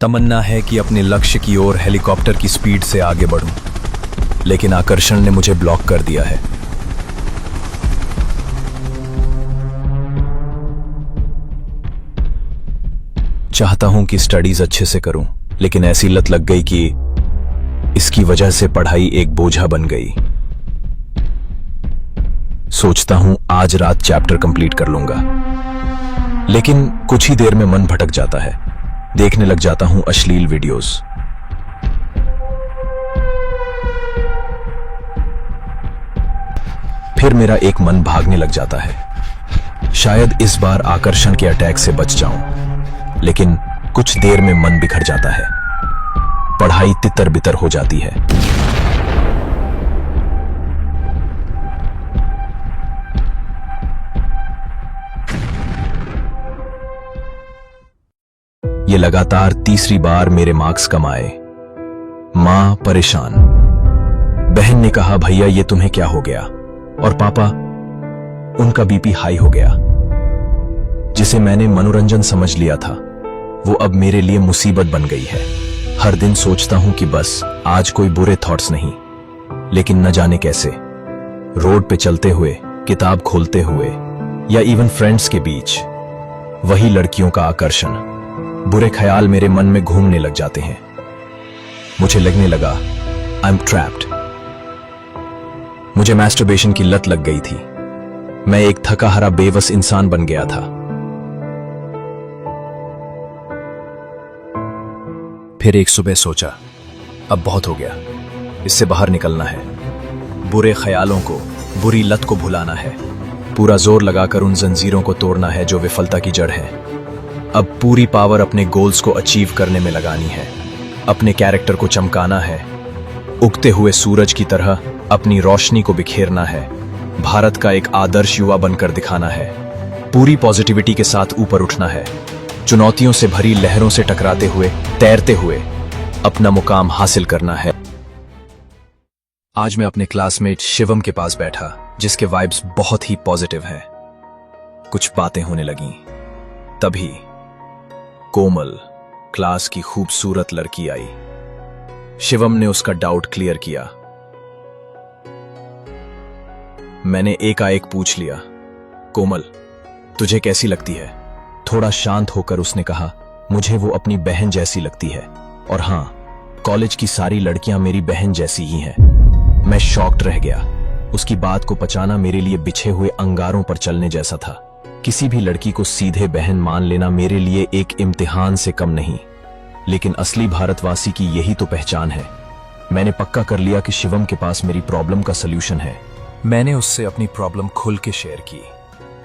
तमन्ना है कि अपने लक्ष्य की ओर हेलीकॉप्टर की स्पीड से आगे बढ़ूं, लेकिन आकर्षण ने मुझे ब्लॉक कर दिया है। चाहता हूं कि स्टडीज अच्छे से करूं, लेकिन ऐसी लत लग गई कि इसकी वजह से पढ़ाई एक बोझा बन गई। सोचता हूं आज रात चैप्टर कंप्लीट कर लूंगा, लेकिन कुछ ही देर में मन भटक जाता है। देखने लग जाता हूं अश्लील वीडियोस। फिर मेरा एक मन भागने लग जाता है। शायद इस बार आकर्षण के अटैक से बच जाऊं, लेकिन कुछ देर में मन बिखर जाता है। पढ़ाई तितर बितर हो जाती है। ये लगातार तीसरी बार मेरे मार्क्स कम आए। मां परेशान। बहन ने कहा, भैया ये तुम्हें क्या हो गया? और पापा, उनका बीपी हाई हो गया। जिसे मैंने मनोरंजन समझ लिया था, वो अब मेरे लिए मुसीबत बन गई है। हर दिन सोचता हूं कि बस आज कोई बुरे थॉट्स नहीं, लेकिन न जाने कैसे रोड पे चलते हुए, किताब खोलते हुए या इवन फ्रेंड्स के बीच वही लड़कियों का आकर्षण, बुरे ख्याल मेरे मन में घूमने लग जाते हैं। मुझे लगने लगा आई एम ट्रैप्ड। मुझे मैस्टरबेशन की लत लग गई थी। मैं एक थका हारा बेबस इंसान बन गया था। फिर एक सुबह सोचा, अब बहुत हो गया, इससे बाहर निकलना है। बुरे ख्यालों को, बुरी लत को भुलाना है। पूरा जोर लगाकर उन जंजीरों को तोड़ना है जो विफलता की जड़ है। अब पूरी पावर अपने गोल्स को अचीव करने में लगानी है। अपने कैरेक्टर को चमकाना है। उगते हुए सूरज की तरह अपनी रोशनी को बिखेरना है। भारत का एक आदर्श युवा बनकर दिखाना है। पूरी पॉजिटिविटी के साथ ऊपर उठना है। चुनौतियों से भरी लहरों से टकराते हुए, तैरते हुए अपना मुकाम हासिल करना है। आज मैं अपने क्लासमेट शिवम के पास बैठा, जिसके वाइब्स बहुत ही पॉजिटिव हैं। कुछ बातें होने लगीं। तभी कोमल, क्लास की खूबसूरत लड़की आई। शिवम ने उसका डाउट क्लियर किया। मैंने एकाएक पूछ लिया, कोमल, तुझे कैसी लगती है? थोड़ा शांत होकर उसने कहा, मुझे वो अपनी बहन जैसी लगती है। और हां, कॉलेज की सारी लड़कियां मेरी बहन जैसी ही हैं। मैं शॉक्ड रह गया। उसकी बात को पचाना मेरे लिए बिछे हुए अंगारों पर चलने जैसा था। किसी भी लड़की को सीधे बहन मान लेना मेरे लिए एक इम्तिहान से कम नहीं, लेकिन असली भारतवासी की यही तो पहचान है। मैंने पक्का कर लिया कि शिवम के पास मेरी प्रॉब्लम का सलूशन है। मैंने उससे अपनी प्रॉब्लम खुल के शेयर की।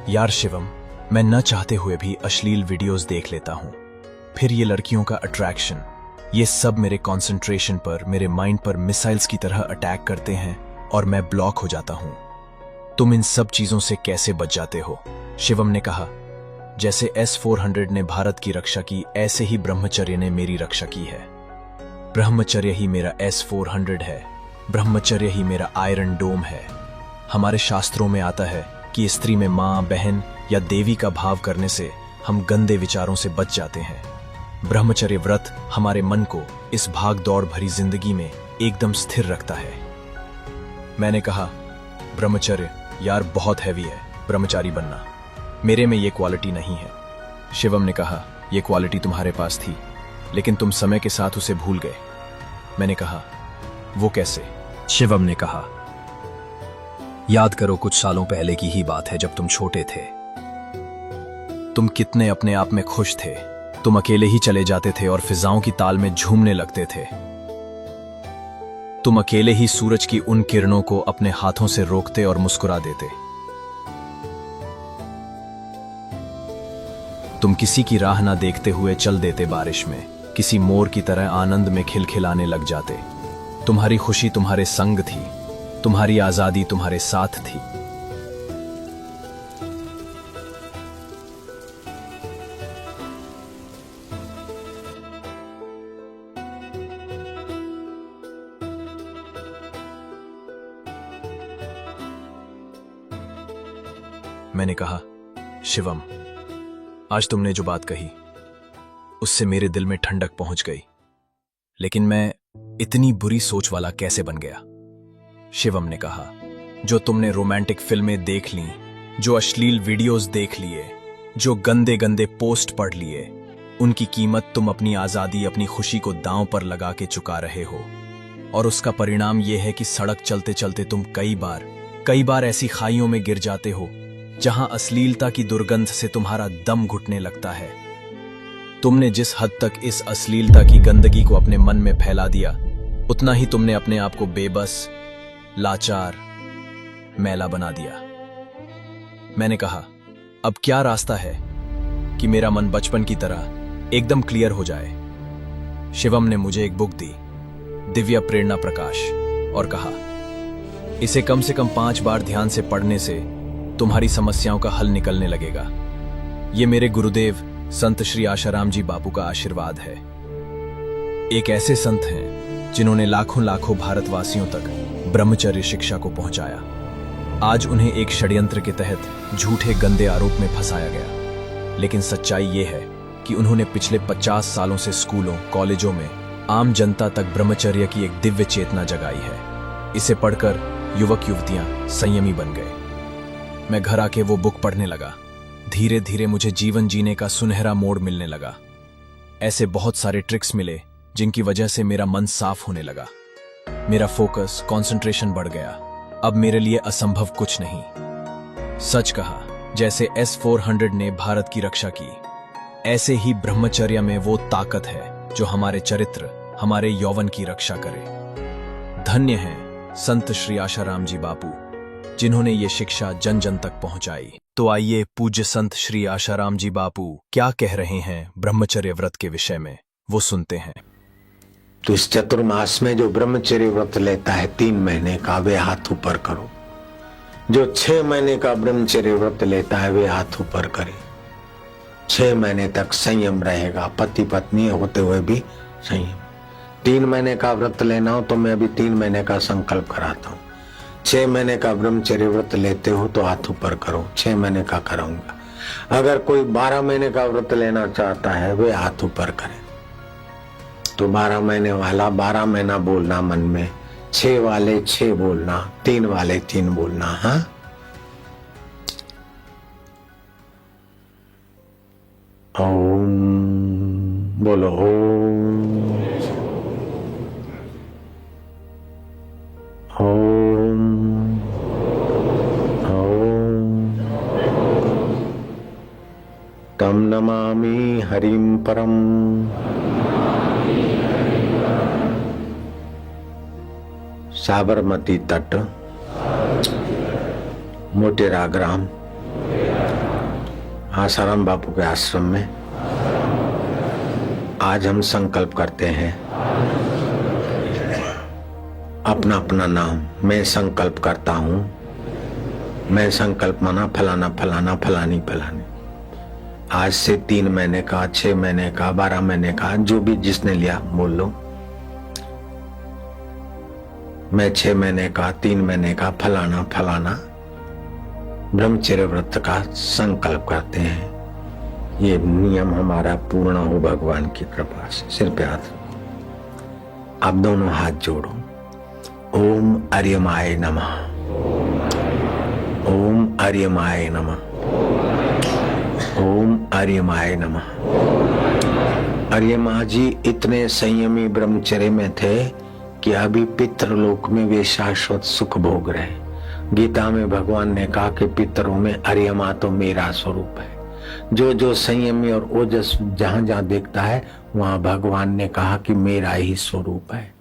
यार शिवम, मैं न चाहते हुए भी अश्लील वीडियोस देख लेता हूं। फिर ये लड़कियों का अट्रैक्शन, ये सब मेरे कंसंट्रेशन पर, मेरे माइंड पर मिसाइल्स की तरह अटैक करते हैं और मैं ब्लॉक हो जाता हूं। तुम इन सब चीजों से कैसे बच जाते हो? शिवम ने कहा, जैसे S-400 ने भारत की रक्षा की, ऐसे ही ब्रह्मचर्य ने मेरी रक्षा की है। ब्रह्मचर्य ही मेरा S-400 है। ब्रह्मचर्य ही मेरा आयरन डोम है। हमारे शास्त्रों में आता है कि स्त्री में मां, बहन या देवी का भाव करने से हम गंदे विचारों से बच जाते हैं। ब्रह्मचर्य व्रत हमारे मन को इस भाग दौड़ भरी जिंदगी में एकदम स्थिर रखता है। मैंने कहा, ब्रह्मचर्य यार बहुत हैवी है, ब्रह्मचारी बनना मेरे में ये क्वालिटी नहीं है। शिवम ने कहा, ये क्वालिटी तुम्हारे पास थी, लेकिन तुम समय के साथ उसे भूल गए। मैंने कहा, वो कैसे? शिवम ने कहा, याद करो, कुछ सालों पहले की ही बात है, जब तुम छोटे थे। तुम कितने अपने आप में खुश थे। तुम अकेले ही चले जाते थे और फिजाओं की ताल में झूमने लगते थे। तुम अकेले ही सूरज की उन किरणों को अपने हाथों से रोकते और मुस्कुरा देते। तुम किसी की राह ना देखते हुए चल देते बारिश में, किसी मोर की तरह आनंद में खिलखिलाने लग जाते। तुम्हारी खुशी तुम्हारे संग थी, तुम्हारी आजादी तुम्हारे साथ थी। मैंने कहा, शिवम, आज तुमने जो बात कही उससे मेरे दिल में ठंडक पहुंच गई। लेकिन मैं इतनी बुरी सोच वाला कैसे बन गया? शिवम ने कहा, जो तुमने रोमांटिक फिल्में देख ली, जो अश्लील वीडियोस देख लिए, जो गंदे गंदे पोस्ट पढ़ लिए, उनकी कीमत तुम अपनी आजादी, अपनी खुशी को दांव पर लगा के चुका रहे हो। और उसका परिणाम यह है कि सड़क चलते चलते तुम कई बार ऐसी खाइयों में गिर जाते हो जहां अश्लीलता की दुर्गंध से तुम्हारा दम घुटने लगता है। तुमने जिस हद तक इस अश्लीलता की गंदगी को अपने मन में फैला दिया, उतना ही तुमने अपने आप को बेबस, लाचार, मैला बना दिया। मैंने कहा, अब क्या रास्ता है कि मेरा मन बचपन की तरह एकदम क्लियर हो जाए? शिवम ने मुझे एक बुक दी, दिव्य प्रेरणा प्रकाश, और कहा, इसे कम से कम 5 बार ध्यान से पढ़ने से तुम्हारी समस्याओं का हल निकलने लगेगा। ये मेरे गुरुदेव संत श्री आशाराम जी बापू का आशीर्वाद है। एक ऐसे संत हैं जिन्होंने लाखों लाखों भारतवासियों तक ब्रह्मचर्य शिक्षा को पहुंचाया। आज उन्हें एक षड्यंत्र के तहत झूठे गंदे आरोप में फंसाया गया, लेकिन सच्चाई ये है कि उन्होंने पिछले 50 सालों से स्कूलों, कॉलेजों में आम जनता तक ब्रह्मचर्य की एक दिव्य चेतना जगाई है। इसे पढ़कर युवक युवतियां संयमी बन गए। मैं घर आके वो बुक पढ़ने लगा। धीरे धीरे मुझे जीवन जीने का सुनहरा मोड़ मिलने लगा। ऐसे बहुत सारे ट्रिक्स मिले जिनकी वजह से मेरा मन साफ होने लगा। मेरा फोकस, कंसंट्रेशन बढ़ गया। अब मेरे लिए असंभव कुछ नहीं। सच कहा, जैसे S-400 ने भारत की रक्षा की, ऐसे ही ब्रह्मचर्य में वो ताकत है जो हमारे चरित्र, हमारे यौवन की रक्षा करे। धन्य हैं संत श्री आशाराम जी बापू, जिन्होंने ये शिक्षा जन जन तक पहुंचाई। तो आइए पूज्य संत श्री आशाराम जी बापू क्या कह रहे हैं ब्रह्मचर्य व्रत के विषय में, वो सुनते हैं। तो इस चतुर्मास में जो ब्रह्मचर्य व्रत लेता है 3 महीने का, वे हाथ ऊपर करो। जो 6 महीने का ब्रह्मचर्य व्रत लेता है वे हाथ ऊपर करे। 6 महीने तक संयम रहेगा, पति पत्नी होते हुए भी संयम। 3 महीने का व्रत लेना हो तो मैं अभी 3 महीने का संकल्प कराता हूँ। 6 महीने का ब्रह्मचर्य व्रत लेते हो तो हाथ ऊपर करो, 6 महीने का कराऊंगा। अगर कोई 12 महीने का व्रत लेना चाहता है वे हाथ ऊपर करे। तो 12 महीने वाला 12 महीना बोलना मन में, 6 वाले 6 बोलना, 3 वाले 3 बोलना। हाँ, ओम बोलो, ओम ओम। तम नमामि हरिम परम। साबरमती तट, मोटेरा ग्राम, आसाराम बापू के आश्रम में आज हम संकल्प करते हैं अपना अपना नाम। मैं संकल्प करता हूं, मैं संकल्प माना फलाना फलाना फलानी फलानी। आज से 3 महीने का, 6 महीने का, 12 महीने का, जो भी जिसने लिया बोल लो। मैं 6 महीने का, 3 महीने का फलाना फलाना ब्रह्मचर्य व्रत का संकल्प करते हैं। ये नियम हमारा पूर्ण हो भगवान की कृपा से। सिर पे हाथ, आप दोनों हाथ जोड़ो। ओम अर्यमाय नमः, ओम अर्यमाय नमः, ओम अर्यमाय नमः। अर्यमा जी इतने संयमी ब्रह्मचर्य में थे कि अभी पितृलोक में वे शाश्वत सुख भोग रहे। गीता में भगवान ने कहा कि पितरों में अर्यमा तो मेरा स्वरूप है। जो जो संयमी और ओजस जहां जहां देखता है वहां भगवान ने कहा कि मेरा ही स्वरूप है।